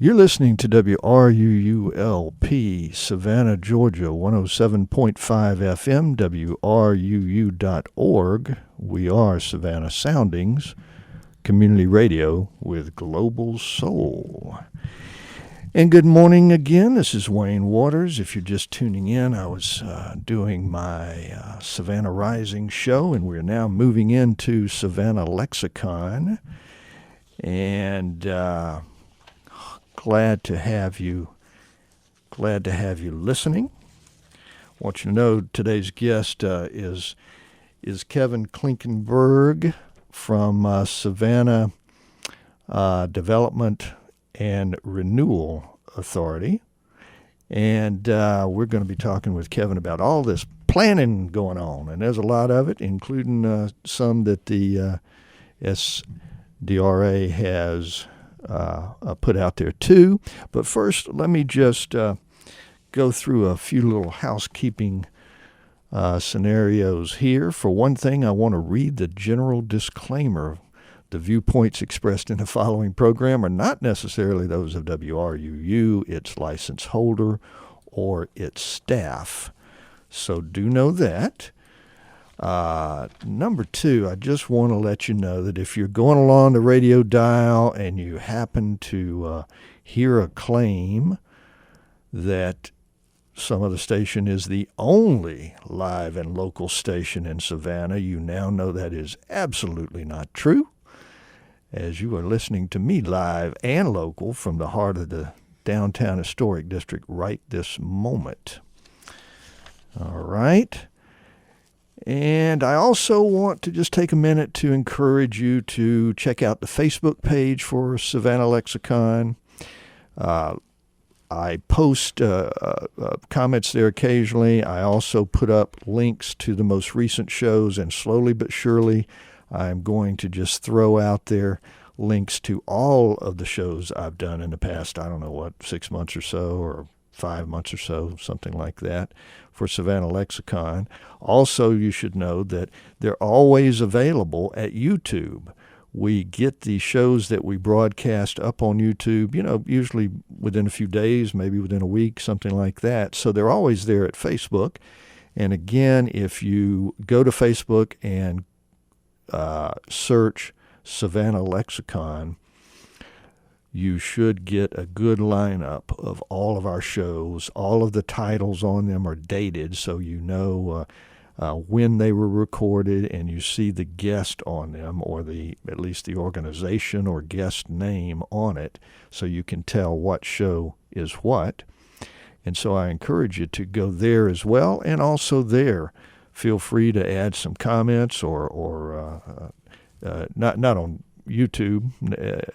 You're listening to WRUULP, Savannah, Georgia, 107.5 FM, WRUU.org. We are Savannah Soundings, community radio with global soul. And good morning again. This is Wayne Waters. If you're just tuning in, I was doing my Savannah Rising show, and we're now moving into Savannah Lexicon. And glad to have you listening. I want you to know today's guest is Kevin Klinkenberg from Savannah Development and Renewal Authority. And we're going to be talking with Kevin about all this planning going on. And there's a lot of it, including some that the SDRA has put out there too. But first, let me just go through a few little housekeeping scenarios here. For one thing, I want to read the general disclaimer. The viewpoints expressed in the following program are not necessarily those of WRUU, its license holder, or its staff. So do know that. Number two, I just want to let you know that if you're going along the radio dial and you happen to hear a claim that some other station is the only live and local station in Savannah, you now know that is absolutely not true, as you are listening to me live and local from the heart of the downtown historic district right this moment. All right. And I also want to just take a minute to encourage you to check out the Facebook page for Savannah Lexicon. I post comments there occasionally. I also put up links to the most recent shows, and slowly but surely I'm going to just throw out there links to all of the shows I've done in the past, 6 months or so, or 5 months or so, something like that, for Savannah Lexicon. Also, you should know that they're always available at YouTube. We get the shows that we broadcast up on YouTube, usually within a few days, maybe within a week, something like that. So they're always there at Facebook. And again, if you go to Facebook and search Savannah Lexicon, you should get a good lineup of all of our shows. All of the titles on them are dated, so you know when they were recorded, and you see the guest on them, or at least the organization or guest name on it, so you can tell what show is what. And so I encourage you to go there as well, and also there, feel free to add some comments or not on YouTube,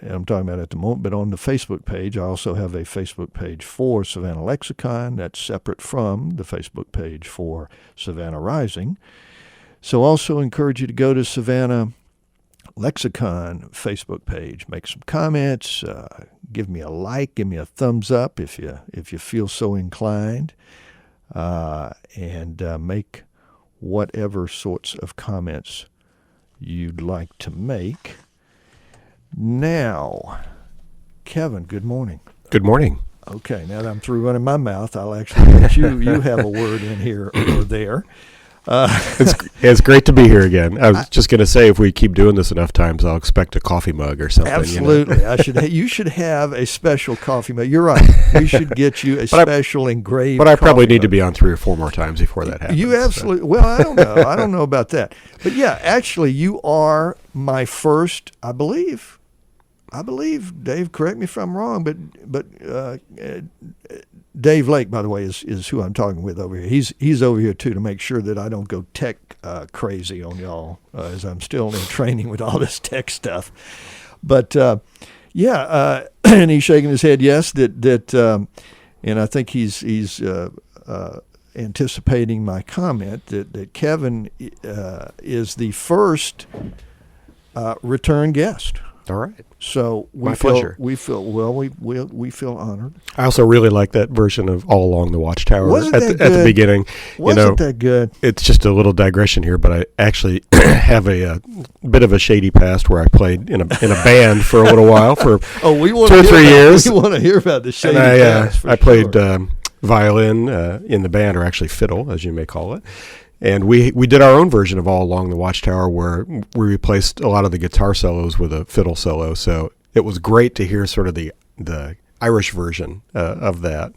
I'm talking about at the moment, but on the Facebook page. I also have a Facebook page for Savannah Lexicon that's separate from the Facebook page for Savannah Rising. So also encourage you to go to Savannah Lexicon Facebook page, make some comments, give me a like, give me a thumbs up if you feel so inclined, and make whatever sorts of comments you'd like to make. Now, Kevin, good morning. Good morning. Okay, now that I'm through running my mouth, I'll actually let you have a word in here or there. It's great to be here again. I was just going to say, if we keep doing this enough times, I'll expect a coffee mug or something. Absolutely. You should have a special coffee mug. You're right. We should get you a special engraved But I probably need mug. to be on 3 or 4 more times before that happens. You absolutely. So. Well, I don't know. I don't know about that. But yeah, actually, you are my first, I believe, Dave, correct me if I'm wrong, but Dave Lake, by the way, is who I'm talking with over here. He's over here too, to make sure that I don't go tech crazy on y'all, as I'm still in training with all this tech stuff. But and he's shaking his head yes, that and I think he's anticipating my comment that Kevin is the first return guest All right. So My pleasure. we feel honored. I also really like that version of All Along the Watchtower Wasn't at that the good? beginning. Wasn't that good? It's just a little digression here, but I actually have a bit of a shady past where I played in a band for a little while for we 2 or 3 years. We want to hear about the shady And past. I played violin in the band, or actually fiddle, as you may call it. And we did our own version of All Along the Watchtower, where we replaced a lot of the guitar solos with a fiddle solo. So it was great to hear sort of the Irish version of that,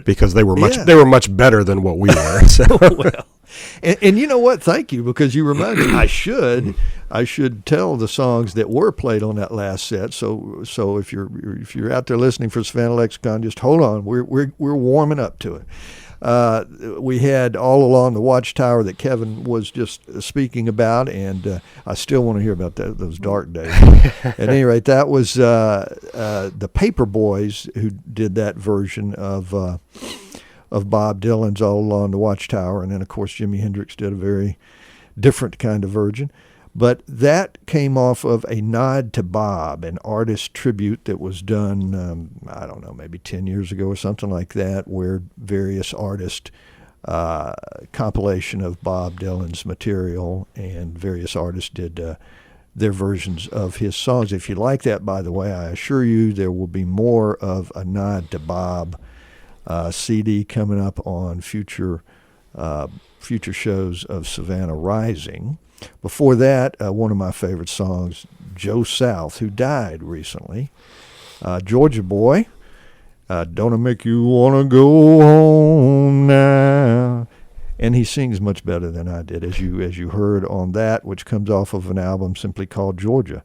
because they were much better than what we were. So. Well, and you know what? Thank you, because you reminded me. I should tell the songs that were played on that last set. So if you're out there listening for Savannah Lexicon, just hold on. We're warming up to it. We had All Along the Watchtower that Kevin was just speaking about, and I still want to hear about those dark days. At any rate, that was the Paper Boys who did that version of Bob Dylan's All Along the Watchtower, and then, of course, Jimi Hendrix did a very different kind of version. But that came off of a nod to Bob, an artist tribute that was done, I don't know, maybe 10 years ago or something like that, where various artists, compilation of Bob Dylan's material, and various artists did their versions of his songs. If you like that, by the way, I assure you there will be more of a nod to Bob CD coming up on future shows of Savannah Rising. Before that, one of my favorite songs, Joe South, who died recently, Georgia Boy, Don't I Make You Wanna Go Home Now? And he sings much better than I did, as you heard on that, which comes off of an album simply called Georgia.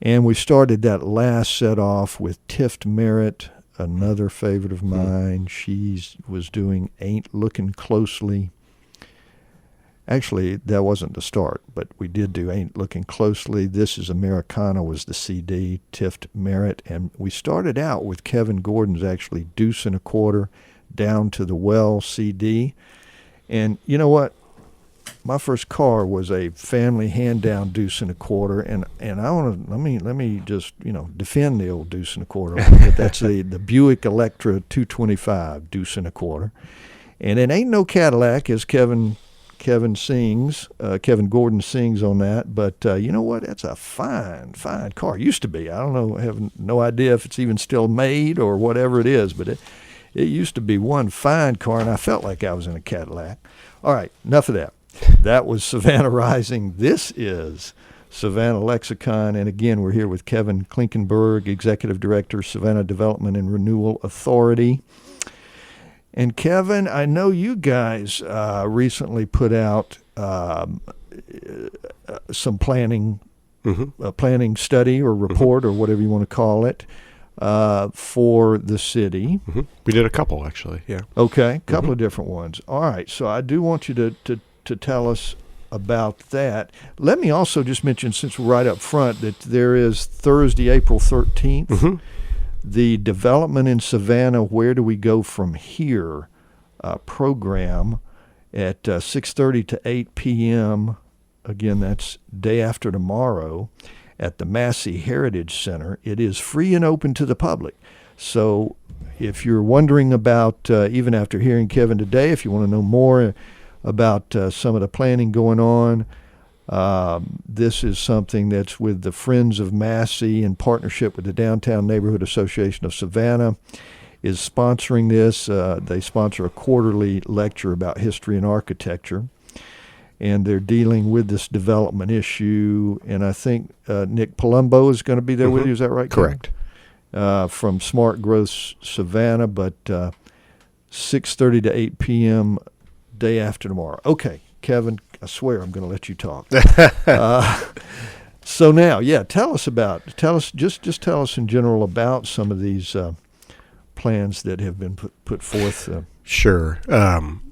And we started that last set off with Tift Merritt, another favorite of mine. She was doing Ain't Looking Closely. Actually, that wasn't the start, but we did do Ain't Looking Closely. This is Americana was the CD, Tift Merritt. And we started out with Kevin Gordon's actually Deuce and a Quarter, Down to the Well CD. And you know what? My first car was a family hand-down Deuce and a Quarter, and I want to let me just defend the old Deuce and a Quarter. That's the Buick Electra 225 Deuce and a Quarter, and it ain't no Cadillac, as Kevin Gordon sings on that, but you know what? That's a fine car. Used to be. I don't know. I have no idea if it's even still made or whatever it is, but it used to be one fine car, and I felt like I was in a Cadillac. All right, enough of that. That was Savannah Rising. This is Savannah Lexicon, and again, we're here with Kevin Klinkenberg, Executive Director, Savannah Development and Renewal Authority. And Kevin, I know you guys recently put out some planning study or report or whatever you want to call it for the city. Mm-hmm. We did a couple, actually, yeah. Okay, a couple of different ones. All right, so I do want you to tell us about that. Let me also just mention, since we're right up front, that there is Thursday, April 13th, the Development in Savannah, Where Do We Go From Here program at 6:30 to 8 p.m. Again, that's day after tomorrow at the Massey Heritage Center. It is free and open to the public. So if you're wondering about, even after hearing Kevin today, if you want to know more about some of the planning going on, this is something that's with the Friends of Massey in partnership with the Downtown Neighborhood Association of Savannah is sponsoring this. They sponsor a quarterly lecture about history and architecture, and they're dealing with this development issue. And I think Nick Palumbo is going to be there with you. Is that right, Correct. From Smart Growth Savannah, but 6:30 to 8 p.m. day after tomorrow. Okay, Kevin, I swear I'm going to let you talk. So now, tell us in general about some of these plans that have been put forth. Sure.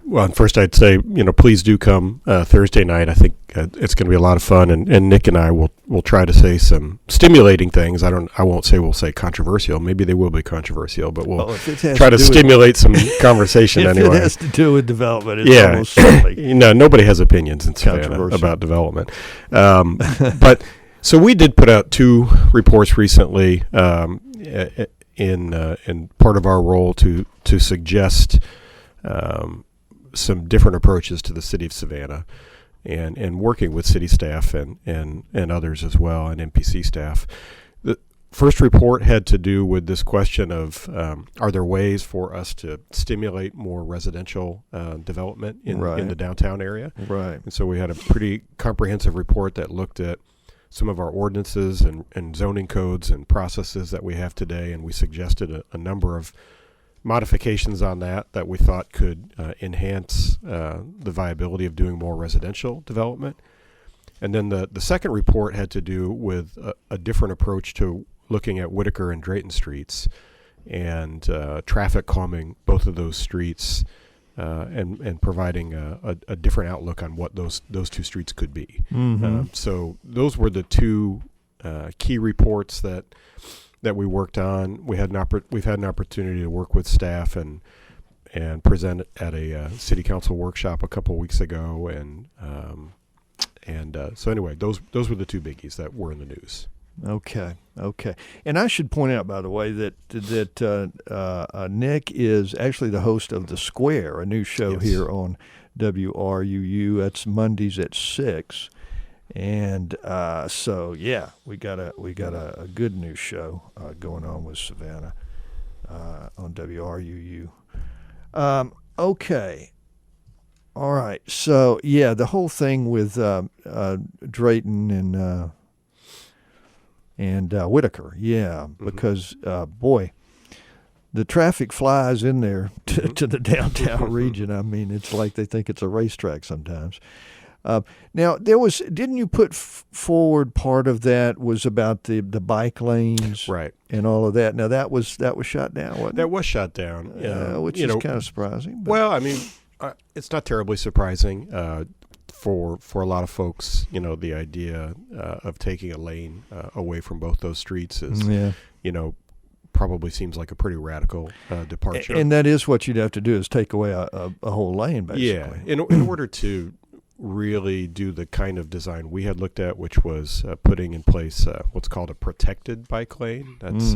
Well, first I'd say, please do come Thursday night. I think it's going to be a lot of fun, and Nick and I will try to say some stimulating things. We'll say controversial. Maybe they will be controversial, but we'll try to stimulate some conversation anyway. If it has to do with development, it's almost silly. Nobody has opinions in Savannah about development. But So we did put out 2 reports recently in part of our role to suggest some different approaches to the city of Savannah, and working with city staff and others as well, and MPC staff. The first report had to do with this question of are there ways for us to stimulate more residential development in the downtown area? Right. And so we had a pretty comprehensive report that looked at some of our ordinances and zoning codes and processes that we have today, and we suggested a number of modifications on that we thought could enhance the viability of doing more residential development. And then the second report had to do with a different approach to looking at Whitaker and Drayton streets and traffic calming both of those streets and providing a different outlook on what those 2 streets could be. Mm-hmm. So those were the 2 key reports that we worked on. We've had an opportunity to work with staff and present at a city council workshop a couple of weeks ago, and so anyway, those were the 2 biggies that were in the news. Okay. And I should point out, by the way, that Nick is actually the host of The Square, a new show here on WRUU. That's Mondays at 6. And so we got a good new show going on with Savannah on WRUU. Okay. All right. So the whole thing with Drayton and Whitaker, because boy, the traffic flies in there to the downtown region. I mean, it's like they think it's a racetrack sometimes. Now, didn't you put forward part of that was about the bike lanes, right, and all of that? Now that was shot down, wasn't it? That was shot down, which is kind of surprising. But. Well, I mean, it's not terribly surprising for a lot of folks. The idea of taking a lane away from both those streets is, probably seems like a pretty radical departure. And that is what you'd have to do, is take away a whole lane, basically. Yeah, in order to really do the kind of design we had looked at, which was putting in place what's called a protected bike lane. That's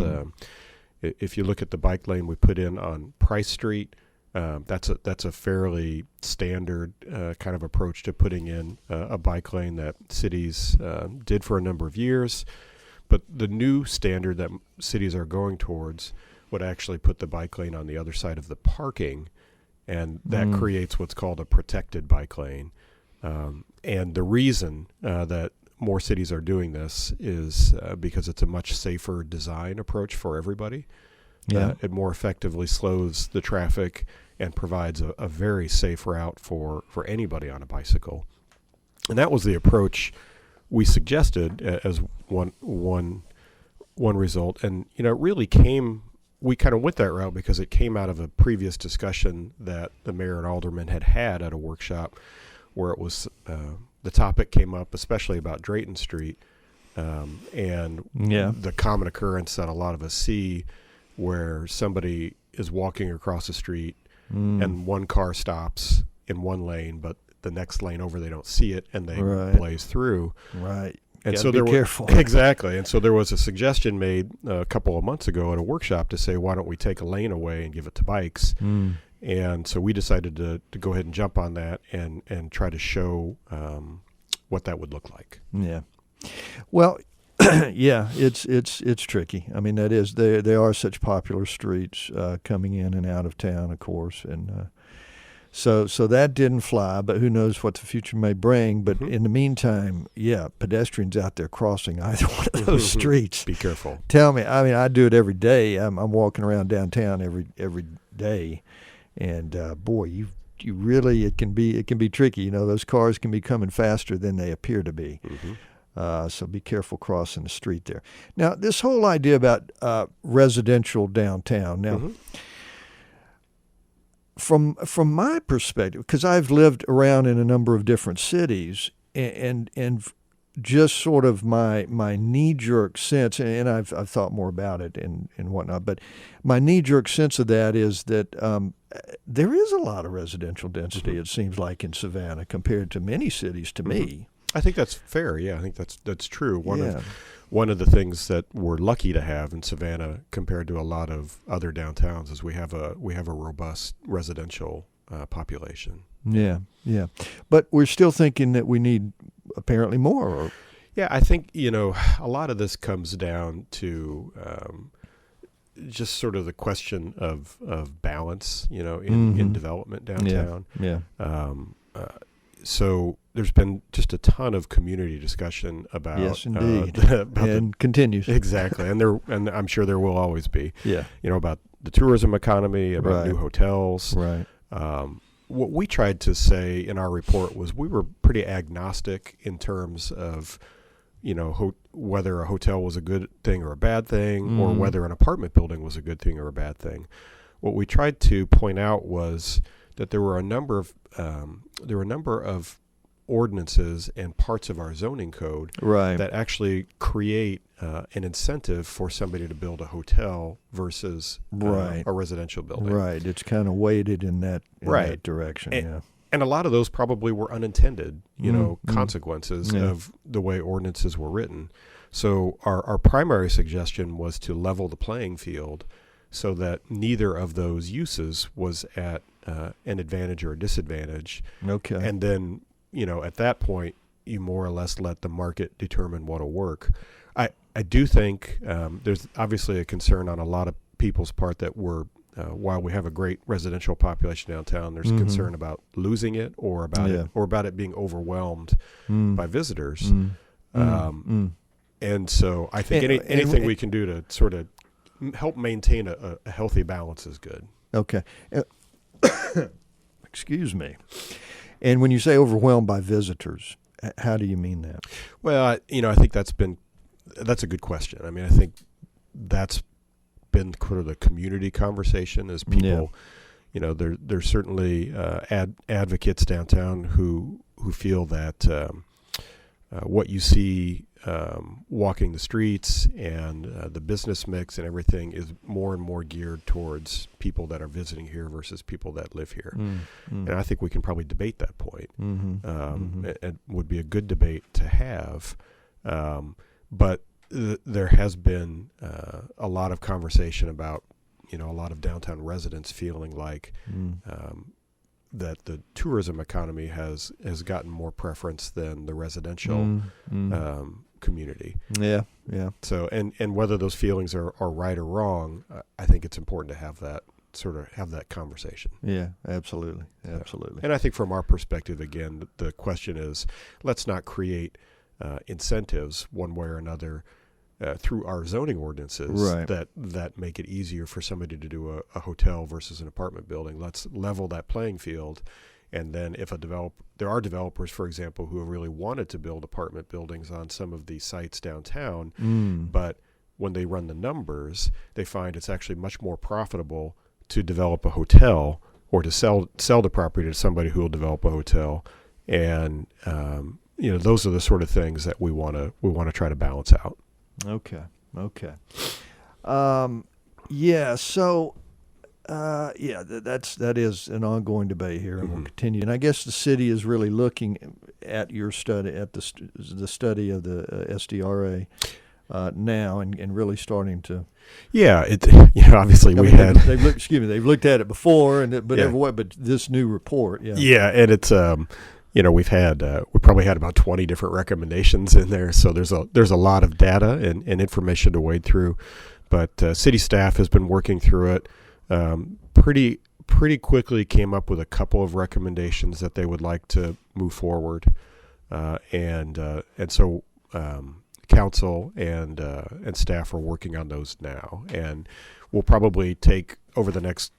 if you look at the bike lane we put in on Price Street, that's a fairly standard kind of approach to putting in a bike lane that cities did for a number of years. But the new standard that cities are going towards would actually put the bike lane on the other side of the parking, and that creates what's called a protected bike lane. And the reason that more cities are doing this is because it's a much safer design approach for everybody. It more effectively slows the traffic and provides a very safe route for anybody on a bicycle. And that was the approach we suggested as one result. And it really we kind of went that route because it came out of a previous discussion that the mayor and aldermen had at a workshop, where it was the topic came up, especially about Drayton Street, and the common occurrence that a lot of us see, where somebody is walking across the street and one car stops in one lane, but the next lane over they don't see it and they blaze through. Right. And so be careful. Exactly. And so there was a suggestion made a couple of months ago at a workshop to say, why don't we take a lane away and give it to bikes? And so we decided to go ahead and jump on that and try to show what that would look like. Yeah. Well, it's tricky. I mean, that is, they are such popular streets coming in and out of town, of course, and so that didn't fly. But who knows what the future may bring? But in the meantime, pedestrians out there crossing either one of those streets. Be careful. Tell me. I mean, I do it every day. I'm walking around downtown every day. And boy, you really, it can be tricky. Those cars can be coming faster than they appear to be. So be careful crossing the street there. Now, this whole idea about residential downtown. Now, from my perspective, because I've lived around in a number of different cities, and just sort of my knee-jerk sense, and I've thought more about it and whatnot, but my knee-jerk sense of that is that there is a lot of residential density, it seems like, in Savannah compared to many cities to me. I think that's fair. Yeah, I think that's true. One of the things that we're lucky to have in Savannah compared to a lot of other downtowns is we have a robust residential population. Yeah. But we're still thinking that we need apparently more. Yeah, I think, a lot of this comes down to just sort of the question of balance, in development downtown. Yeah. So there's been just a ton of community discussion about yes, indeed, and continues exactly, and I'm sure there will always be. Yeah, about the tourism economy, about new hotels. Right. What we tried to say in our report was we were pretty agnostic in terms of, whether a hotel was a good thing or a bad thing, or whether an apartment building was a good thing or a bad thing. What we tried to point out was that there were a number of ordinances and parts of our zoning code that actually create an incentive for somebody to build a hotel versus a residential building. Right. It's kind of weighted in that direction. And a lot of those probably were unintended, consequences of the way ordinances were written. So our primary suggestion was to level the playing field so that neither of those uses was at an advantage or a disadvantage. Okay. And then, at that point, you more or less let the market determine what'll work. I do think there's obviously a concern on a lot of people's part that while we have a great residential population downtown, there's a concern about losing it or about it being overwhelmed by visitors. And so I think anything we can do to sort of help maintain a healthy balance is good. Okay. Excuse me. And when you say overwhelmed by visitors, how do you mean that? Well, I think that's a good question. I mean, I think that's been sort of the community conversation as people, there's certainly advocates downtown who feel that what you see walking the streets and the business mix and everything is more and more geared towards people that are visiting here versus people that live here. And I think we can probably debate that point. It would be a good debate to have. But there has been a lot of conversation about, a lot of downtown residents feeling like that the tourism economy has gotten more preference than the residential community. Yeah. So, and whether those feelings are right or wrong, I think it's important to have that conversation. Yeah, absolutely. And I think from our perspective, again, the question is, let's not create incentives one way or another through our zoning ordinances that make it easier for somebody to do a hotel versus an apartment building. Let's level that playing field. And then if there are developers, for example, who have really wanted to build apartment buildings on some of the sites downtown, but when they run the numbers, they find it's actually much more profitable to develop a hotel or to sell the property to somebody who will develop a hotel. And, those are the sort of things that we want to try to balance out. Okay. Yeah. So, that is an ongoing debate here, and we'll continue. And I guess the city is really looking at your study, at the study of the SDRA now, and really starting to. Yeah, obviously they've looked at it before, but this new report. Yeah. Yeah, and it's we probably had about 20 different recommendations in there, so there's a lot of data and information to wade through. But city staff has been working through it. Pretty quickly came up with a couple of recommendations that they would like to move forward, and so council and staff are working on those now, and we'll probably take over the next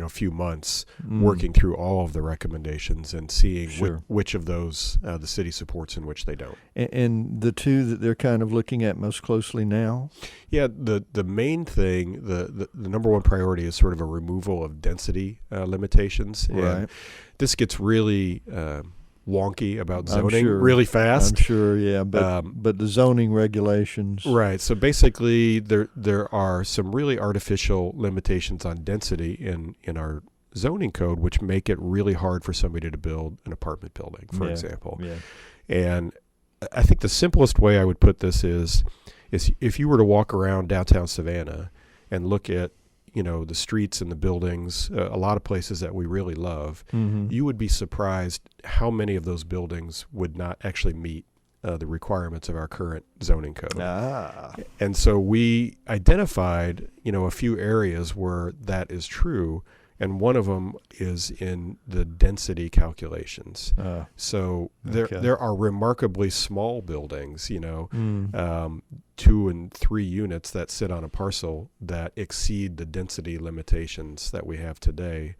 few months working through all of the recommendations and seeing which of those the city supports and which they don't. And the two that they're kind of looking at most closely now? Yeah, the main thing, the number one priority is sort of a removal of density limitations. Right. And this gets really wonky about zoning really fast. I'm sure, yeah, but the zoning regulations. Right. So basically there are some really artificial limitations on density in our zoning code, which make it really hard for somebody to build an apartment building, for example. Yeah. And I think the simplest way I would put this is if you were to walk around downtown Savannah and look at, the streets and the buildings, a lot of places that we really love, you would be surprised how many of those buildings would not actually meet the requirements of our current zoning code. And so we identified, a few areas where that is true, and one of them is in the density calculations. So there are remarkably small buildings, 2 and 3 units that sit on a parcel that exceed the density limitations that we have today.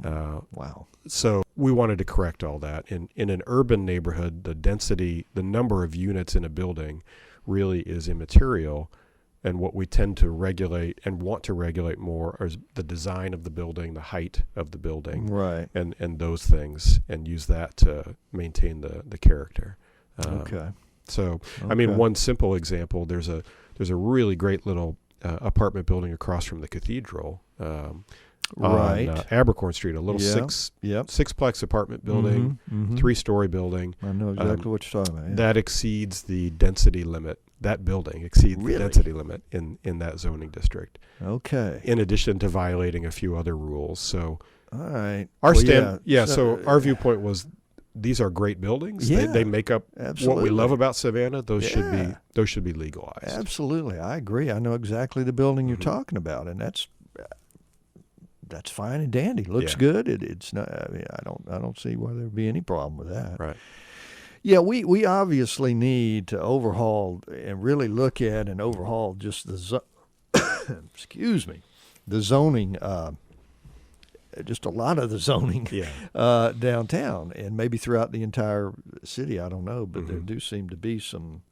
Wow. So we wanted to correct all that. In an urban neighborhood, the density, the number of units in a building really is immaterial. And what we tend to regulate and want to regulate more is the design of the building, the height of the building, right, and those things, and use that to maintain the character. Okay. So, I mean, one simple example, there's a really great little apartment building across from the cathedral, right, on Abercorn Street, a little sixplex apartment building, 3-story building. I know exactly what you're talking about. Yeah. That exceeds the density limit. That building exceeds the density limit in that zoning district. Okay. In addition to violating a few other rules. So, all right. So our viewpoint was these are great buildings. Yeah, they make up absolutely what we love about Savannah. Those should be legalized. Absolutely, I agree. I know exactly the building you're talking about, and that's fine and dandy. Looks good. It's not. I mean, I don't see why there'd be any problem with that. Right. Yeah, we obviously need to overhaul and really look at and overhaul just the the zoning, just a lot of the zoning downtown, and maybe throughout the entire city. I don't know, but there do seem to be some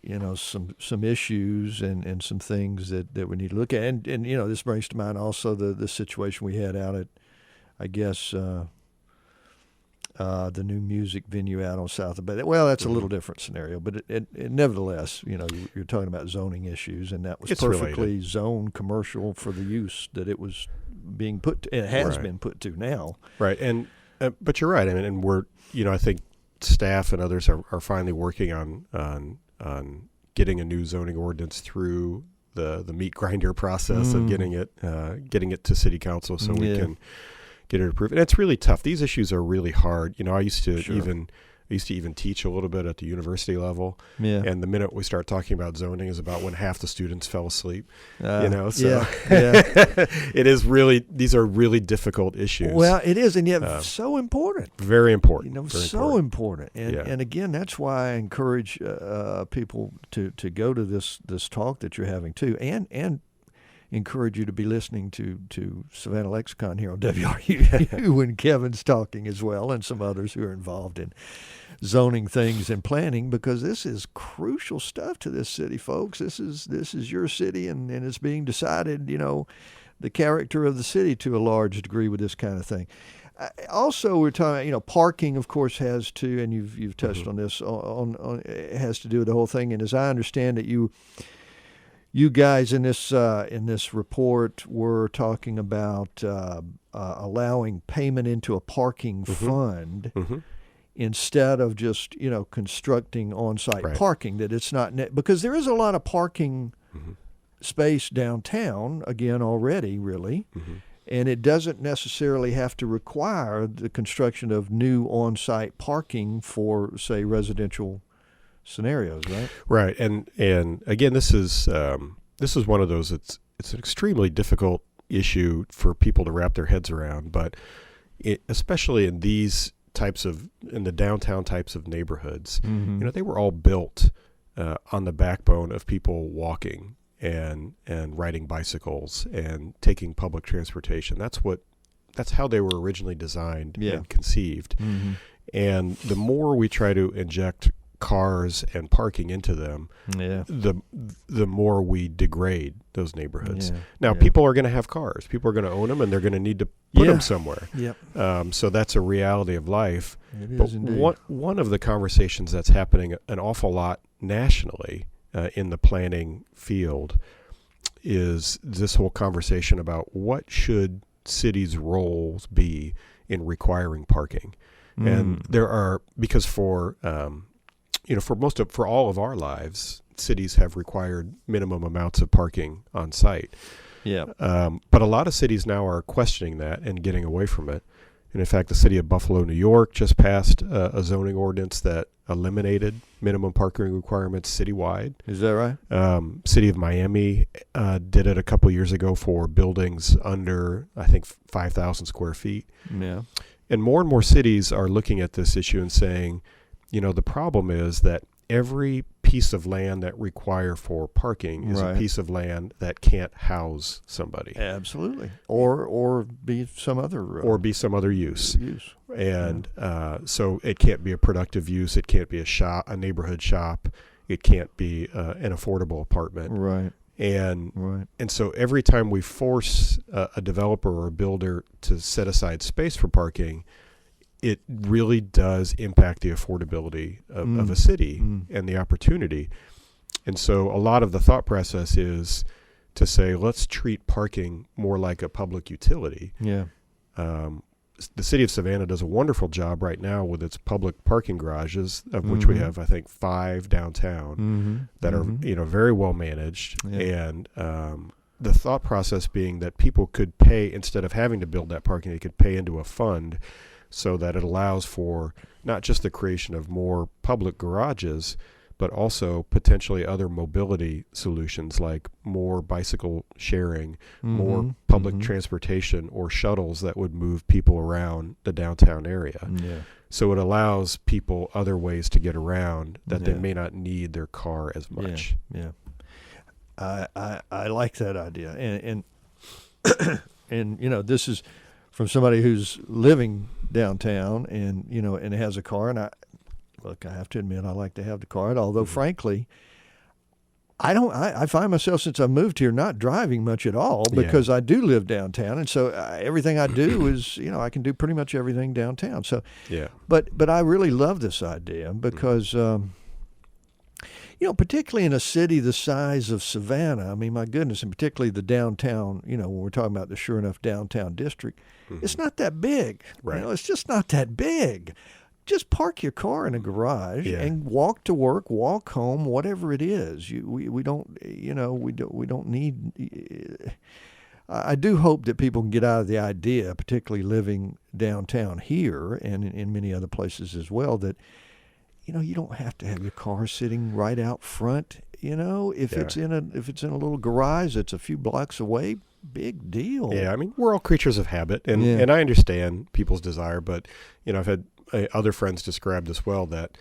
issues and some things that we need to look at. And this brings to mind also the situation we had out at, I guess, the new music venue out on South of Bay. Well, that's a little different scenario, but it nevertheless, you're talking about zoning issues, and that was perfectly zoned commercial for the use that it was being put to, it has been put to now. Right, and but you're right. I mean, and we're I think staff and others are finally working on getting a new zoning ordinance through the meat grinder process of getting it to city council so we can get it approved. And it's really tough. These issues are really hard. I used to even teach a little bit at the university level. Yeah. And the minute we start talking about zoning is about when half the students fell asleep. So it is really, these are really difficult issues. Well, it is, and yet so important. Very important. Very important. And again, that's why I encourage people to go to this talk that you're having too, and encourage you to be listening to Savannah Lexicon here on WRU when Kevin's talking as well, and some others who are involved in zoning things and planning, because this is crucial stuff to this city, folks. This is your city, and it's being decided, the character of the city to a large degree with this kind of thing. Also, we're talking, parking, of course, has to, and you've touched on this, on has to do with the whole thing. And as I understand it, you guys in this report were talking about allowing payment into a parking fund instead of just constructing on-site parking. That it's not because there is a lot of parking space downtown again already, really, and it doesn't necessarily have to require the construction of new on-site parking for, say, residential scenarios, right? Right, and again, this is one of those. It's an extremely difficult issue for people to wrap their heads around, but especially in the downtown types of neighborhoods, they were all built on the backbone of people walking and riding bicycles and taking public transportation. That's how they were originally designed and conceived. And the more we try to inject cars and parking into them, the more we degrade those neighborhoods. Now, people are going to have cars. People are going to own them, and they're going to need to put them somewhere. So that's a reality of life. It is indeed. One of the conversations that's happening an awful lot nationally in the planning field is this whole conversation about what should cities' roles be in requiring parking. And there are, because for for all of our lives, cities have required minimum amounts of parking on site. Yeah. But a lot of cities now are questioning that and getting away from it. And in fact, the city of Buffalo, New York just passed a zoning ordinance that eliminated minimum parking requirements citywide. Is that right? City of Miami did it a couple years ago for buildings under, I think, 5,000 square feet. Yeah. And more cities are looking at this issue and saying, the problem is that every piece of land that require for parking is a piece of land that can't house somebody. Absolutely. Or be some other use. And so it can't be a productive use. It can't be a neighborhood shop. It can't be an affordable apartment. Right. And so every time we force a developer or a builder to set aside space for parking, it really does impact the affordability of a city and the opportunity. And so a lot of the thought process is to say, let's treat parking more like a public utility. Yeah. The city of Savannah does a wonderful job right now with its public parking garages, of which we have, I think, 5 downtown that are, very well managed. Yeah. And the thought process being that people could pay, instead of having to build that parking, they could pay into a fund so that it allows for not just the creation of more public garages, but also potentially other mobility solutions like more bicycle sharing, more public transportation, or shuttles that would move people around the downtown area. Yeah. So it allows people other ways to get around that they may not need their car as much. Yeah. I like that idea. And this is from somebody who's living downtown and has a car. And I have to admit, I like to have the car. Although, frankly, I find myself, since I moved here, not driving much at all because I do live downtown. And so everything I do is, I can do pretty much everything downtown. So, but I really love this idea because, particularly in a city the size of Savannah, I mean, my goodness, and particularly the downtown, when we're talking about the Sure Enough downtown district, it's not that big. Right. It's just not that big. Just park your car in a garage and walk to work, walk home, whatever it is. We don't need. I do hope that people can get out of the idea, particularly living downtown here and in many other places as well, that you don't have to have your car sitting right out front. If it's in a little garage that's a few blocks away, big deal. Yeah, I mean, we're all creatures of habit, and I understand people's desire, but I've had other friends describe this well, that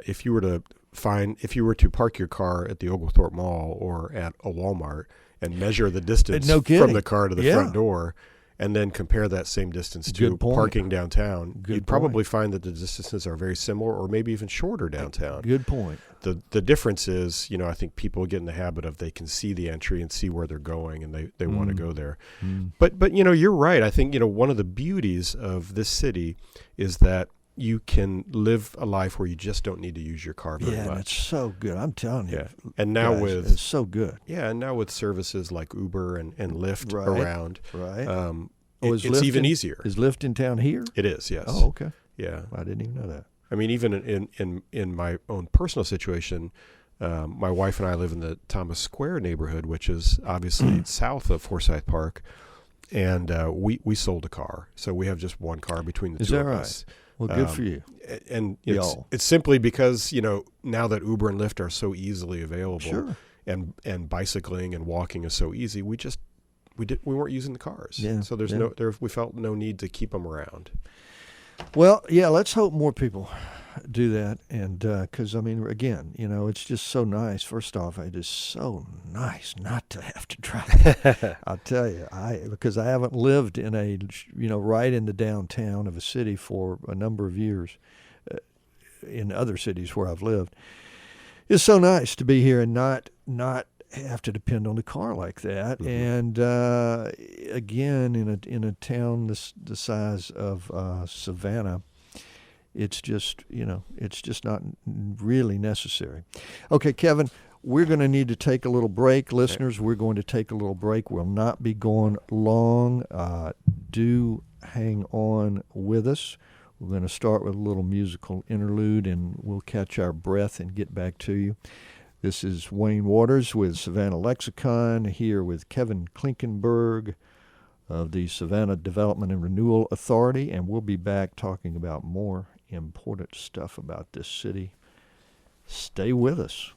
if you were to park your car at the Oglethorpe Mall or at a Walmart and measure the distance from the car to the front door, and then compare that same distance to parking downtown, you'd probably find that the distances are very similar or maybe even shorter downtown. Good point. The difference is, I think people get in the habit of they can see the entry and see where they're going, and they want to go there. But you're right. I think, one of the beauties of this city is that you can live a life where you just don't need to use your car very much. Yeah, it's so good. I'm telling you. Yeah. And now guys, it's so good. Yeah, and now with services like Uber and Lyft around, it's Lyft even easier. Is Lyft in town here? It is, yes. Oh, okay. Yeah. I didn't even know that. I mean, even in my own personal situation, my wife and I live in the Thomas Square neighborhood, which is obviously south of Forsyth Park, and we sold a car. So we have just one car between the two of us. Well, good for you. And it's simply because, now that Uber and Lyft are so easily available and bicycling and walking is so easy, we weren't using the cars. Yeah. So we felt no need to keep them around. Well, let's hope more people do that. And because, again, it's just so nice. First off, it is so nice not to have to drive. I'll tell you, because I haven't lived in right in the downtown of a city for a number of years in other cities where I've lived. It's so nice to be here and not have to depend on the car like that. And again, in a town the size of Savannah, it's just not really necessary. Okay, Kevin, we're going to need to take a little break. Listeners, we're going to take a little break. We'll not be going long. Do hang on with us. We're going to start with a little musical interlude, and we'll catch our breath and get back to you. This is Wayne Waters with Savannah Lexicon, here with Kevin Klinkenberg of the Savannah Development and Renewal Authority, and we'll be back talking about more important stuff about this city. Stay with us.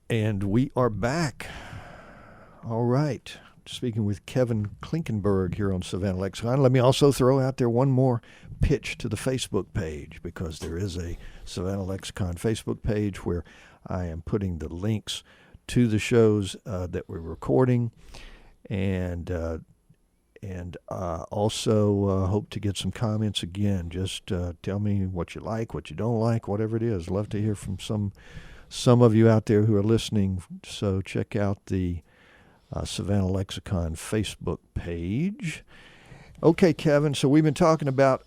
And we are back. All right. Speaking with Kevin Klinkenberg here on Savannah Lexicon. Let me also throw out there one more pitch to the Facebook page, because there is a Savannah Lexicon Facebook page where I am putting the links to the shows that we're recording, and also hope to get some comments again. Just tell me what you like, what you don't like, whatever it is. Love to hear from some of you out there who are listening. So check out the Savannah Lexicon Facebook page. Okay, Kevin, so we've been talking about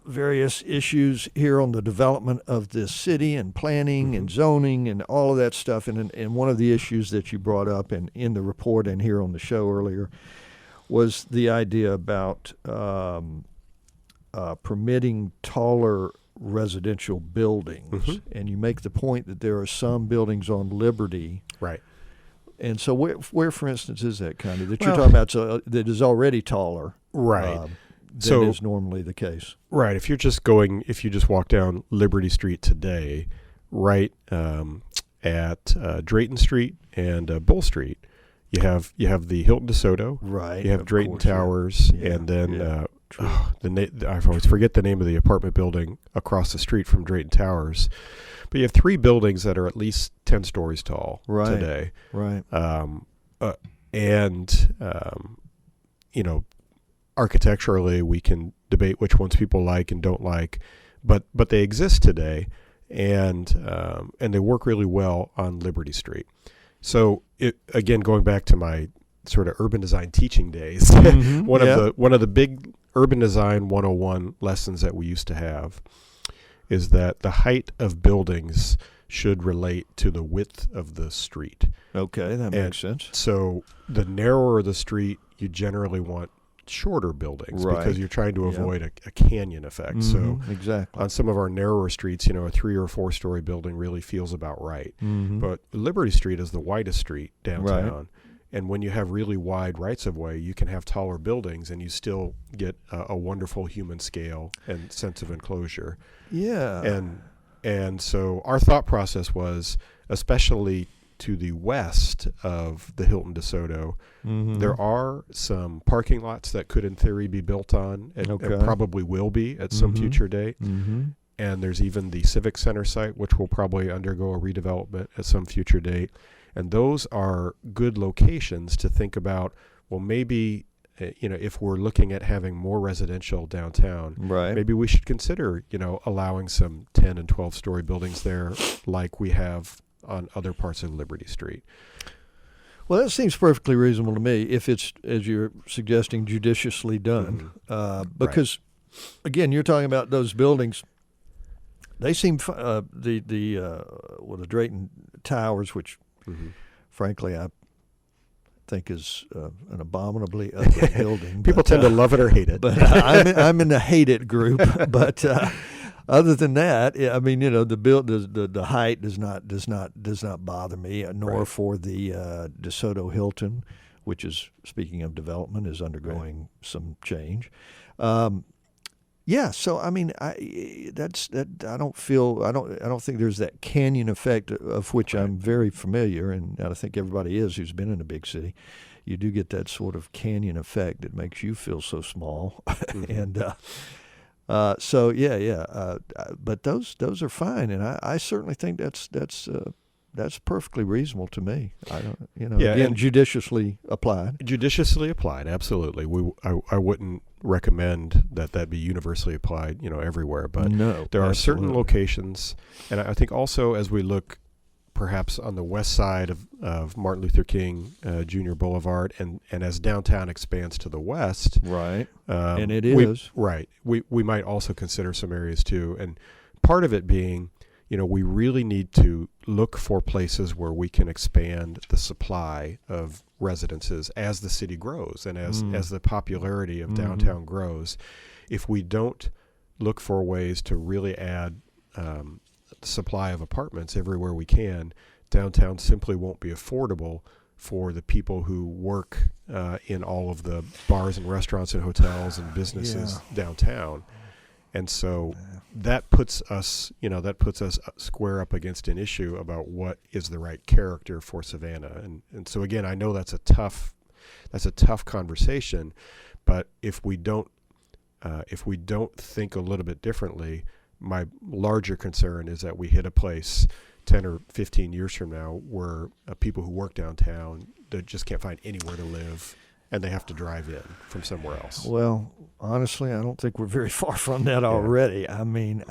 various issues here on the development of this city and planning and zoning and all of that stuff. And one of the issues that you brought up in the report and here on the show earlier was the idea about permitting taller residential buildings, and you make the point that there are some buildings on Liberty. Right. And so where for instance, is that kind of, that you're talking about, so that is already taller? Right. Than is normally the case. Right. If you just walk down Liberty Street today, right at Drayton Street and Bull Street, you have the Hilton DeSoto. Right. You have Drayton Towers, and then I always forget the name of the apartment building across the street from Drayton Towers. But you have 3 buildings that are at least 10 stories tall today. Right. Architecturally, we can debate which ones people like and don't like, but they exist today, and they work really well on Liberty Street. So, again, going back to my sort of urban design teaching days, one of the big urban design 101 lessons that we used to have is that the height of buildings should relate to the width of the street. Okay, that makes sense. So the narrower the street, you generally want shorter buildings because you're trying to avoid a canyon effect. So exactly. On some of our narrower streets, a 3 or 4 story building really feels about right. But Liberty Street is the widest street downtown. Right. And when you have really wide rights of way, you can have taller buildings and you still get a wonderful human scale and sense of enclosure. Yeah. And so our thought process was, especially to the west of the Hilton DeSoto, there are some parking lots that could in theory be built on and probably will be at some future date. And there's even the Civic Center site, which will probably undergo a redevelopment at some future date. And those are good locations to think about, well, maybe, if we're looking at having more residential downtown, maybe we should consider, allowing some 10 and 12 story buildings there like we have on other parts of Liberty Street. Well, that seems perfectly reasonable to me if it's, as you're suggesting, judiciously done. Because, again, you're talking about those buildings. They seem, the Drayton Towers, which, frankly, I think is an abominably ugly building. People tend to love it or hate it. But I'm in the hate it group. But other than that, I mean, the height does not bother me, nor for the DeSoto Hilton, which is, speaking of development, is undergoing some change. Yeah, so I mean, I don't think there's that canyon effect of which I'm very familiar, and I think everybody is who's been in a big city. You do get that sort of canyon effect that makes you feel so small, and so but those are fine, and I certainly think that's perfectly reasonable to me. I don't, again, judiciously applied. Judiciously applied, absolutely. I wouldn't recommend that be universally applied, everywhere. But there are certain locations, and I think also as we look perhaps on the west side of Martin Luther King Jr. Boulevard, and as downtown expands to the west, and we might also consider some areas too, and part of it being, we really need to look for places where we can expand the supply of residences as the city grows and as the popularity of downtown grows. If we don't look for ways to really add supply of apartments everywhere we can, downtown simply won't be affordable for the people who work in all of the bars and restaurants and hotels and businesses downtown. And so that puts us square up against an issue about what is the right character for Savannah. And so again, I know that's a tough conversation, but if we don't think a little bit differently, my larger concern is that we hit a place 10 or 15 years from now where people who work downtown, they just can't find anywhere to live, and they have to drive in from somewhere else. Well, honestly, I don't think we're very far from that already. I mean,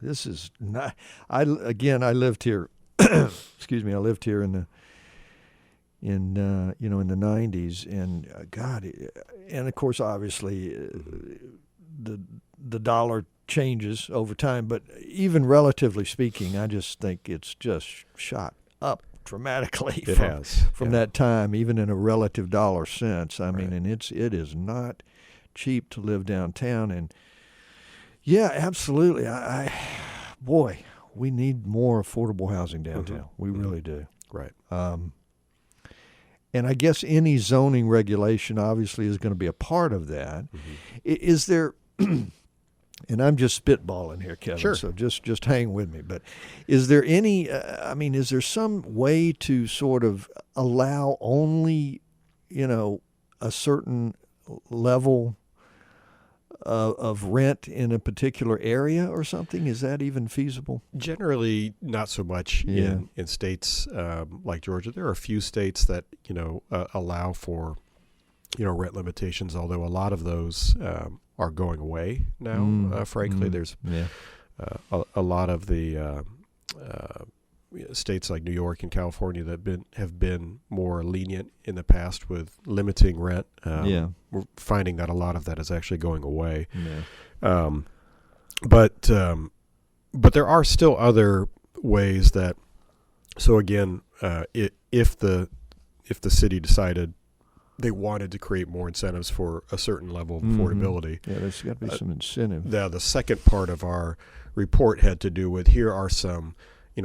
this is not. I lived here. Excuse me. I lived here in the 90s, and God, and of course, obviously, the dollar changes over time, but even relatively speaking, I just think it's just shot up dramatically from that time, even in a relative dollar sense. I mean, and it is not cheap to live downtown. And yeah, absolutely. Boy, we need more affordable housing downtown. We really do. Right. And I guess any zoning regulation obviously is going to be a part of that. Is there, and I'm just spitballing here, Kevin, Sure. so just hang with me, but is there any, is there some way to sort of allow only, a certain level of rent in a particular area or something? Is that even feasible? Generally, not so much in states like Georgia. There are a few states that allow for rent limitations, although a lot of those are going away now. Frankly, there's a lot of the states like New York and California that have been more lenient in the past with limiting rent. We're finding that a lot of that is actually going away. But there are still other ways that. So again, if the city decided they wanted to create more incentives for a certain level of affordability, there's got to be some incentive. The second part of our report had to do with here are some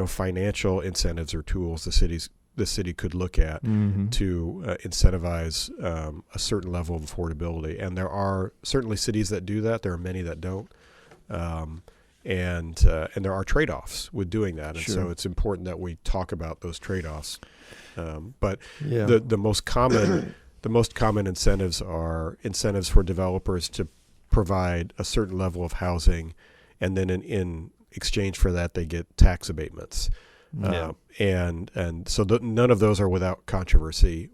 financial incentives or tools the city could look at to incentivize a certain level of affordability. And there are certainly cities that do that. There are many that don't. And there are trade-offs with doing that. And so it's important that we talk about those trade-offs. But the most common incentives are incentives for developers to provide a certain level of housing, and then in exchange for that, they get tax abatements. And so none of those are without controversy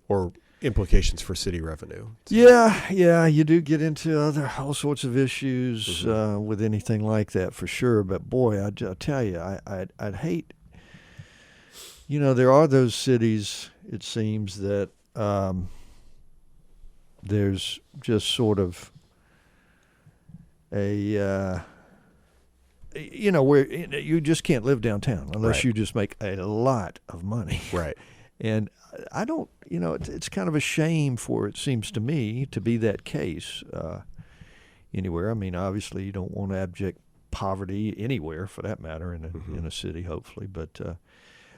or implications for city revenue. Yeah, you do get into all sorts of issues with anything like that for sure. But boy, I'll tell you, I'd hate. There are those cities, it seems, that there's just sort of a where you just can't live downtown unless you just make a lot of money. Right. And I don't, it's kind of a shame for, it seems to me, to be that case anywhere. I mean, obviously you don't want abject poverty anywhere for that matter in a city, hopefully. But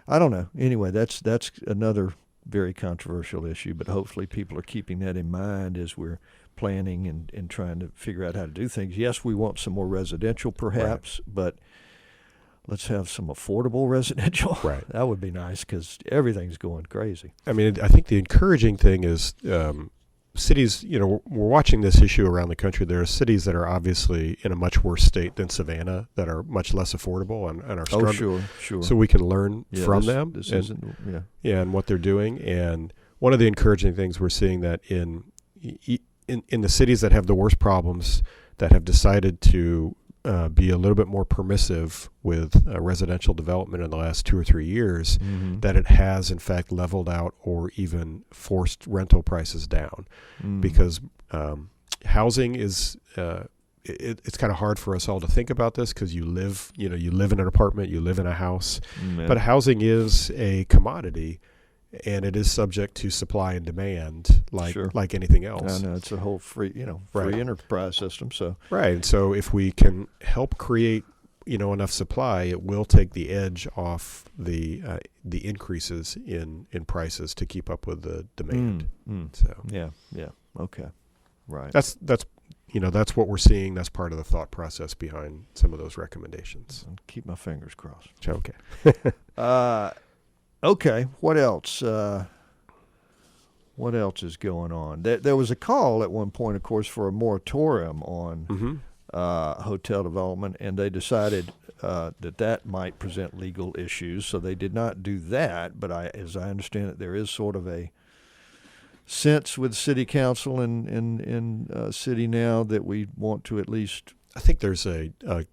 I don't know. Anyway, that's another very controversial issue, but hopefully people are keeping that in mind as we're planning and trying to figure out how to do things. Yes, we want some more residential perhaps, but let's have some affordable residential. Right. That would be nice because everything's going crazy. I mean, I think the encouraging thing is cities, we're watching this issue around the country. There are cities that are obviously in a much worse state than Savannah that are much less affordable and are struggling. Oh, sure. So we can learn from them and what they're doing. And one of the encouraging things we're seeing that in the cities that have the worst problems, that have decided to be a little bit more permissive with residential development in the last 2 or 3 years, that it has in fact leveled out or even forced rental prices down, because housing is it's kind of hard for us all to think about this because you live in an apartment, you live in a house, but housing is a commodity. And it is subject to supply and demand, like anything else. No, it's a whole free enterprise system. So right, and so if we can help create, enough supply, it will take the edge off the increases in prices to keep up with the demand. So yeah, okay, right. That's what we're seeing. That's part of the thought process behind some of those recommendations. I'll keep my fingers crossed. Okay. Okay, what else? What else is going on? There was a call at one point, of course, for a moratorium on hotel development, and they decided that might present legal issues, so they did not do that. But as I understand it, there is sort of a sense with city council and city now that we want to at least. I think there's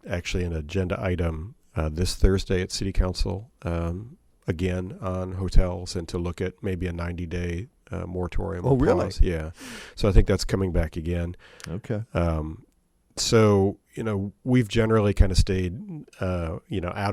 actually an agenda item this Thursday at city council. Again on hotels, and to look at maybe a 90-day moratorium. Oh, really? Yeah. So I think that's coming back again. Okay. So, we've generally kind of stayed, out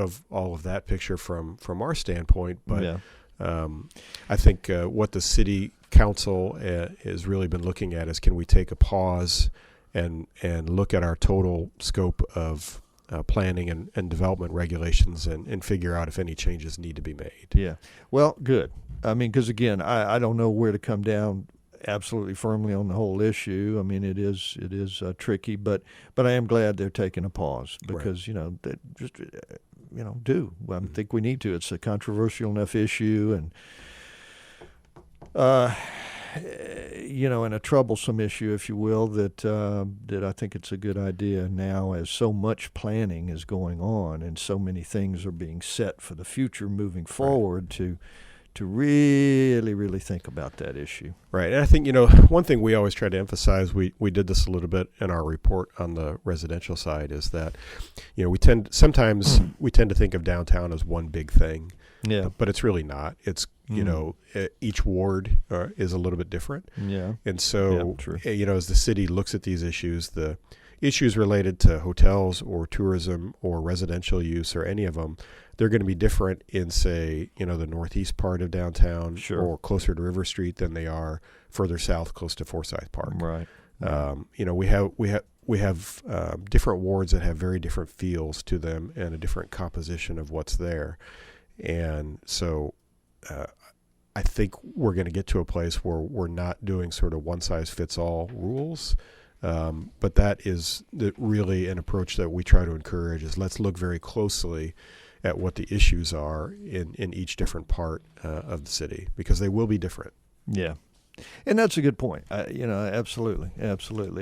of all of that picture from our standpoint, but I think what the city council has really been looking at is, can we take a pause and look at our total scope of planning and development regulations and figure out if any changes need to be made. Yeah. Well, good. I mean, because again, I don't know where to come down absolutely firmly on the whole issue. I mean, it is tricky, but I am glad they're taking a pause because, right. They just, do. I think we need to. It's a controversial enough issue and, and a troublesome issue, if you will, that I think it's a good idea now as so much planning is going on and so many things are being set for the future moving forward to really, really think about that issue. Right. And I think, one thing we always try to emphasize, we did this a little bit in our report on the residential side, is that, we tend to think of downtown as one big thing. Yeah. But it's really not. It's, each ward is a little bit different. Yeah. And so, true. As the city looks at these issues, the issues related to hotels or tourism or residential use or any of them, they're going to be different in, say, the northeast part of downtown or closer to River Street than they are further south, close to Forsyth Park. Right. We have different wards that have very different feels to them and a different composition of what's there. And so I think we're going to get to a place where we're not doing sort of one-size-fits-all rules. But that is really an approach that we try to encourage, is let's look very closely at what the issues are in each different part of the city, because they will be different. Yeah. And that's a good point. Absolutely.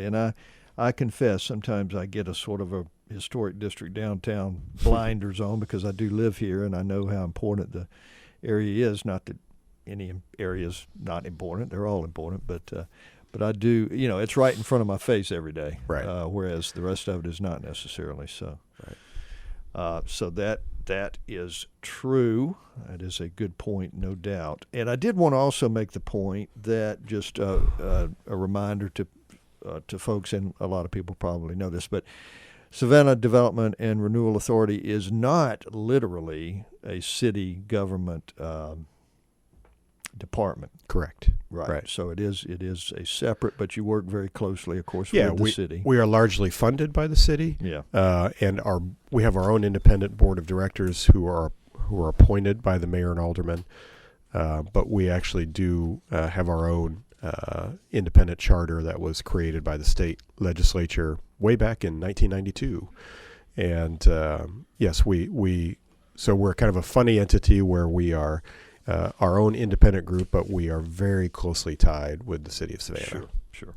And I confess sometimes I get a sort of a historic district downtown blinders on because I do live here and I know how important the area is. Not that any area is not important. They're all important. But I do, it's right in front of my face every day. Right. Whereas the rest of it is not necessarily so. Right. So that is true. That is a good point, no doubt. And I did want to also make the point that just a reminder to folks, and a lot of people probably know this, but Savannah Development and Renewal Authority is not literally a city government department. Correct. Right. So it is a separate, but you work very closely, of course, with the city. We are largely funded by the city. Yeah. And we have our own independent board of directors who are appointed by the mayor and aldermen. But we actually do have our own independent charter that was created by the state legislature way back in 1992. And yes, so we're kind of a funny entity where we are our own independent group, but we are very closely tied with the city of Savannah. Sure.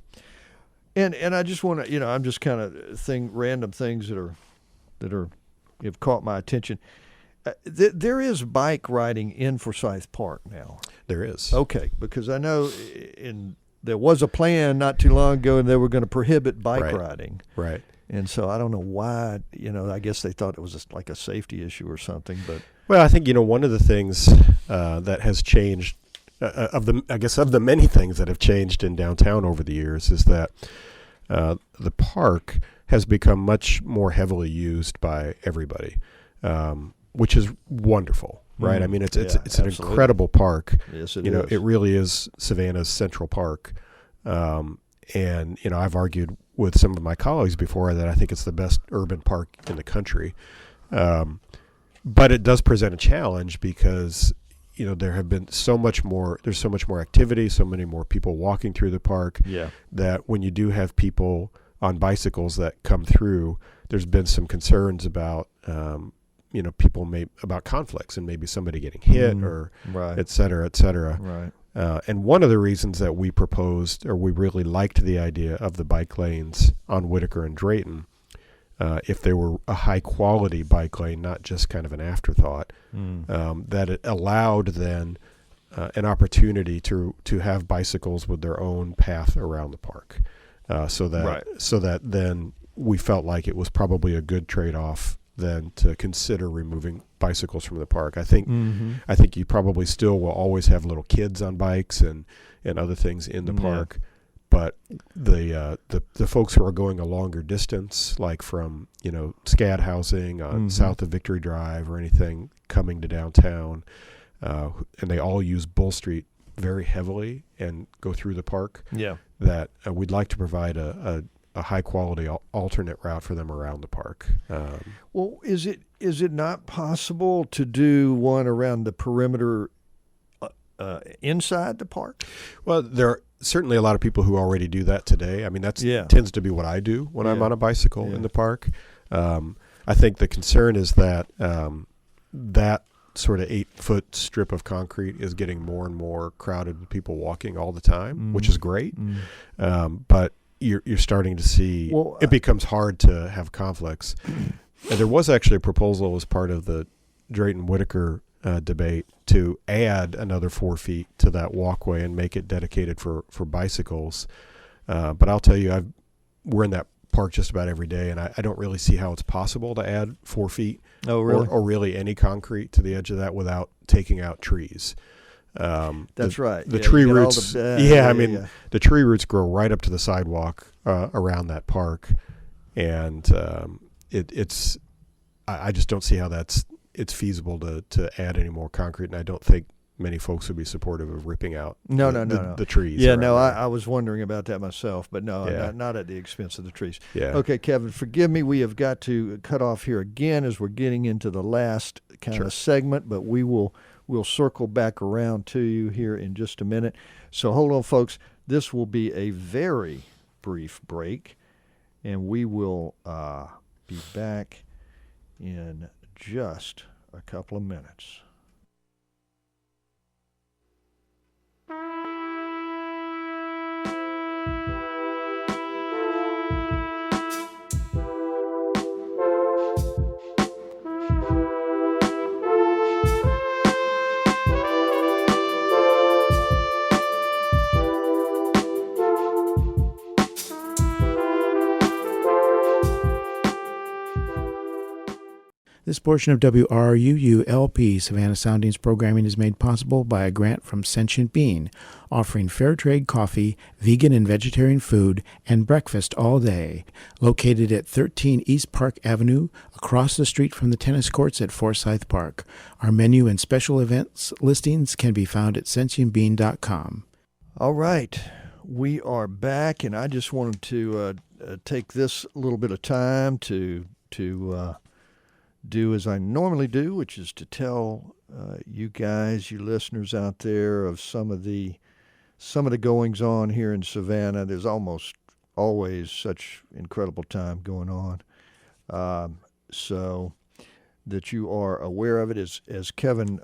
And I just want to, I'm just kind of random things that have caught my attention. There is bike riding in Forsyth Park now. There is. Okay, because I know there was a plan not too long ago, and they were going to prohibit bike riding. Right. And so I don't know why. I guess they thought it was like a safety issue or something, but. Well, I think, one of the things that has changed, of the many things that have changed in downtown over the years, is that the park has become much more heavily used by everybody, which is wonderful, right? I mean, it's an incredible park. Yes, it is. It really is Savannah's Central Park. And, I've argued with some of my colleagues before that I think it's the best urban park in the country. But it does present a challenge because, there have been there's so much more activity, so many more people walking through the park, that when you do have people on bicycles that come through, there's been some concerns about, about conflicts and maybe somebody getting hit or et cetera, et cetera. Right. And one of the reasons that we proposed, or we really liked the idea of the bike lanes on Whitaker and Drayton, if they were a high-quality bike lane, not just kind of an afterthought, that it allowed then an opportunity to have bicycles with their own path around the park, so that then we felt like it was probably a good trade-off then to consider removing bicycles from the park. I think you probably still will always have little kids on bikes and other things in the park. But the folks who are going a longer distance, like from SCAD housing on south of Victory Drive or anything coming to downtown, and they all use Bull Street very heavily and go through the park. Yeah. That we'd like to provide a high quality alternate route for them around the park. Well, is it not possible to do one around the perimeter inside the park? Well, there are certainly a lot of people who already do that today. I mean, that tends to be what I do when I'm on a bicycle in the park. I think the concern is that that sort of 8-foot strip of concrete is getting more and more crowded with people walking all the time, which is great. But you're starting to see it becomes hard to have conflicts. And there was actually a proposal as part of the Drayton-Whitaker debate to add another 4 feet to that walkway and make it dedicated for bicycles. But I'll tell you, we're in that park just about every day, and I don't really see how it's possible to add 4 feet or really any concrete to the edge of that without taking out trees. That's right. The tree roots. The tree roots grow right up to the sidewalk around that park, and it's. I just don't see how it's feasible to add any more concrete, and I don't think many folks would be supportive of ripping out the trees. Yeah, no, I was wondering about that myself, but no, not at the expense of the trees. Yeah. Okay, Kevin, forgive me. We have got to cut off here again as we're getting into the last kind of segment, but we'll circle back around to you here in just a minute. So hold on, folks. This will be a very brief break, and we will be back in just a couple of minutes. This portion of WRUU-LP Savannah Soundings programming is made possible by a grant from Sentient Bean, offering fair trade coffee, vegan and vegetarian food, and breakfast all day. Located at 13 East Park Avenue, across the street from the tennis courts at Forsyth Park. Our menu and special events listings can be found at sentientbean.com. All right. We are back, and I just wanted to take this little bit of time to do as I normally do, which is to tell you guys, you listeners out there, of some of the goings on here in Savannah. There's almost always such incredible time going on, so that you are aware of it. As Kevin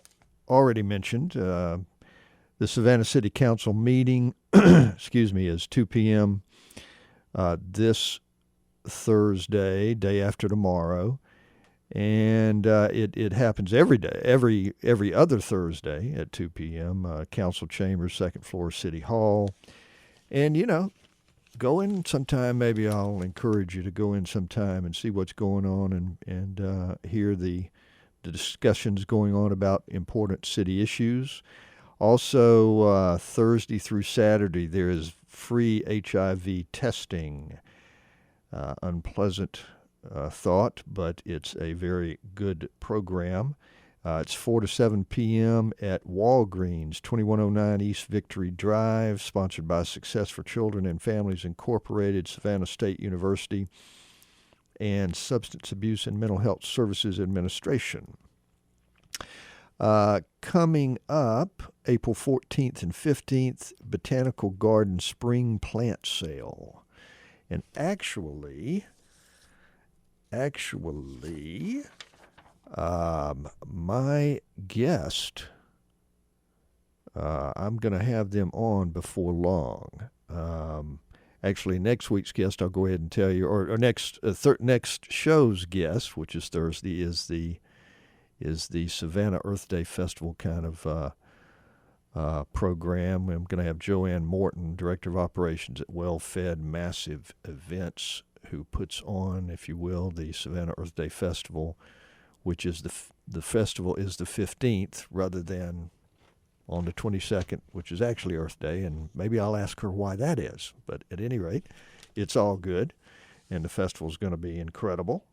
already mentioned, the Savannah City Council meeting, is 2 p.m. This Thursday, day after tomorrow. And it happens every day, every other Thursday at 2 p.m., Council Chambers, second floor, City Hall. And, go in sometime. Maybe I'll encourage you to go in sometime and see what's going on and hear the discussions going on about important city issues. Also, Thursday through Saturday, there is free HIV testing. Unpleasant thought, but it's a very good program. It's 4 to 7 p.m. at Walgreens, 2109 East Victory Drive, sponsored by Success for Children and Families Incorporated, Savannah State University, and Substance Abuse and Mental Health Services Administration. Coming up, April 14th and 15th, Botanical Garden Spring Plant Sale. And actually, my guest, I'm going to have them on before long. Actually, next week's guest, I'll go ahead and tell you, or next show's guest, which is Thursday, is the Savannah Earth Day Festival kind of program. I'm going to have Joanne Morton, Director of Operations at Well Fed Massive Events, who puts on, if you will, the Savannah Earth Day Festival, which is the festival is the 15th rather than on the 22nd, which is actually Earth Day, and maybe I'll ask her why that is. But at any rate, it's all good, and the festival's going to be incredible.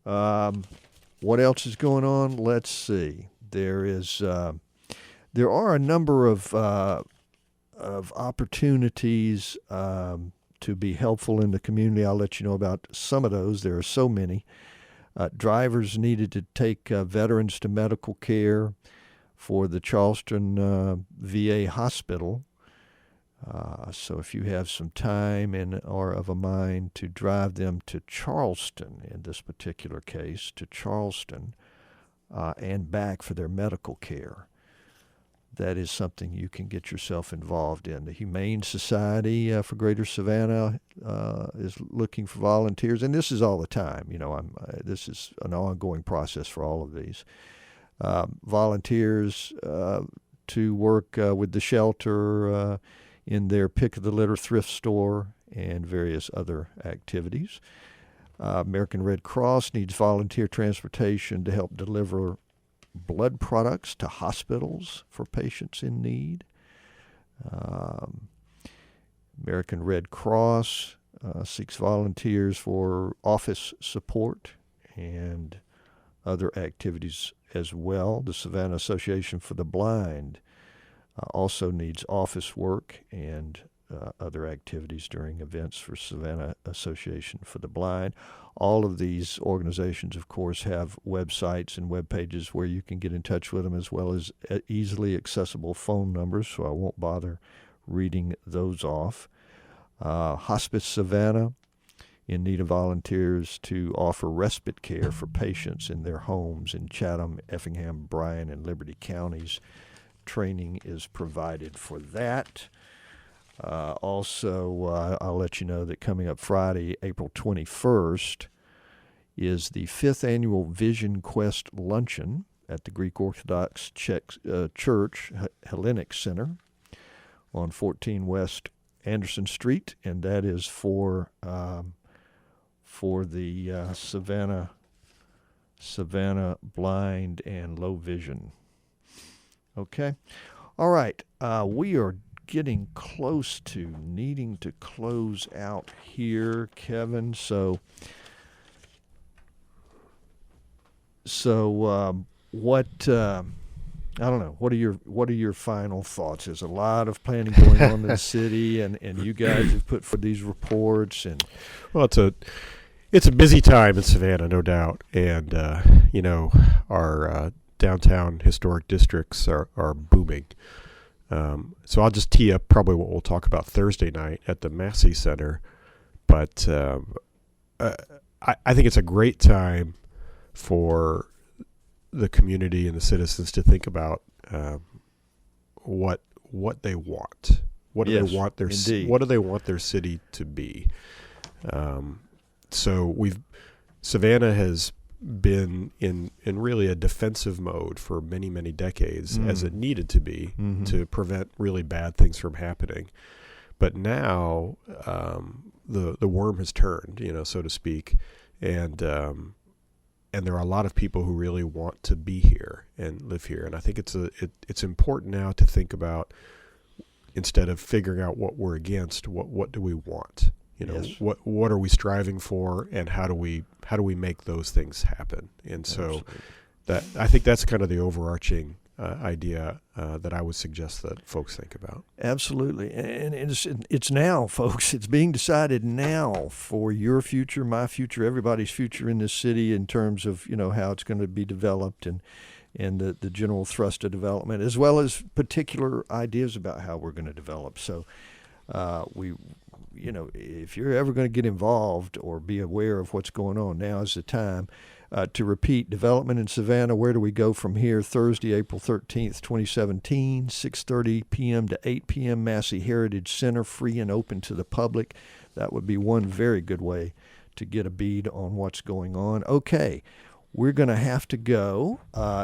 What else is going on? Let's see. There is there are a number of opportunities to be helpful in the community. I'll let you know about some of those. There are so many. Drivers needed to take veterans to medical care for the Charleston VA hospital. So if you have some time and are of a mind to drive them to Charleston, in this particular case, to Charleston, and back for their medical care, that is something you can get yourself involved in. The Humane Society for Greater Savannah is looking for volunteers, and this is all the time. This is an ongoing process for all of these. Volunteers to work with the shelter in their pick of the litter thrift store and various other activities. American Red Cross needs volunteer transportation to help deliver blood products to hospitals for patients in need. American Red Cross seeks volunteers for office support and other activities as well. The Savannah Association for the Blind also needs office work and other activities during events for Savannah Association for the Blind. All of these organizations, of course, have websites and web pages where you can get in touch with them, as well as easily accessible phone numbers, so I won't bother reading those off. Hospice Savannah, in need of volunteers to offer respite care for patients in their homes in Chatham, Effingham, Bryan, and Liberty counties. Training is provided for that. Also, I'll let you know that coming up Friday, April 21st, is the 5th Annual Vision Quest Luncheon at the Greek Orthodox Church Hellenic Center on 14 West Anderson Street, and that is for the Savannah blind and low vision. Okay. All right. We are getting close to needing to close out here, Kevin. So what I don't know. What are your final thoughts? There's a lot of planning going on in the city, and you guys have put for these reports. And well, it's a busy time in Savannah, no doubt, and our downtown historic districts are booming. So I'll just tee up probably what we'll talk about Thursday night at the Massey Center. But I think it's a great time for the community and the citizens to think about what they want. What do they want what do they want their city to be? So Savannah has been in really a defensive mode for many, many decades, as it needed to be, to prevent really bad things from happening. But now the worm has turned, so to speak, and there are a lot of people who really want to be here and live here. And I think it's important now to think about, instead of figuring out what we're against, what do we want? Yes. What are we striving for, and how do we make those things happen? And so I think that's kind of the overarching idea that I would suggest that folks think about. Absolutely. And it's now, folks. It's being decided now for your future, my future, everybody's future in this city, in terms of how it's going to be developed and the general thrust of development, as well as particular ideas about how we're going to develop. So if you're ever going to get involved or be aware of what's going on, now is the time. To repeat, development in Savannah, where do we go from here? Thursday, April 13th, 2017, 6:30 p.m. to 8 p.m., Massey Heritage Center, free and open to the public. That would be one very good way to get a bead on what's going on. Okay, we're going to have to go.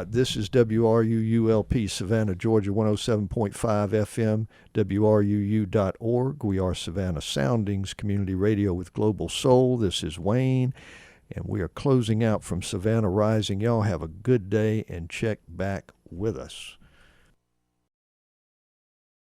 This is WRUULP, Savannah, Georgia, 107.5 FM, WRUU.org. We are Savannah Soundings, community radio with global soul. This is Wayne, and we are closing out from Savannah Rising. Y'all have a good day, and check back with us.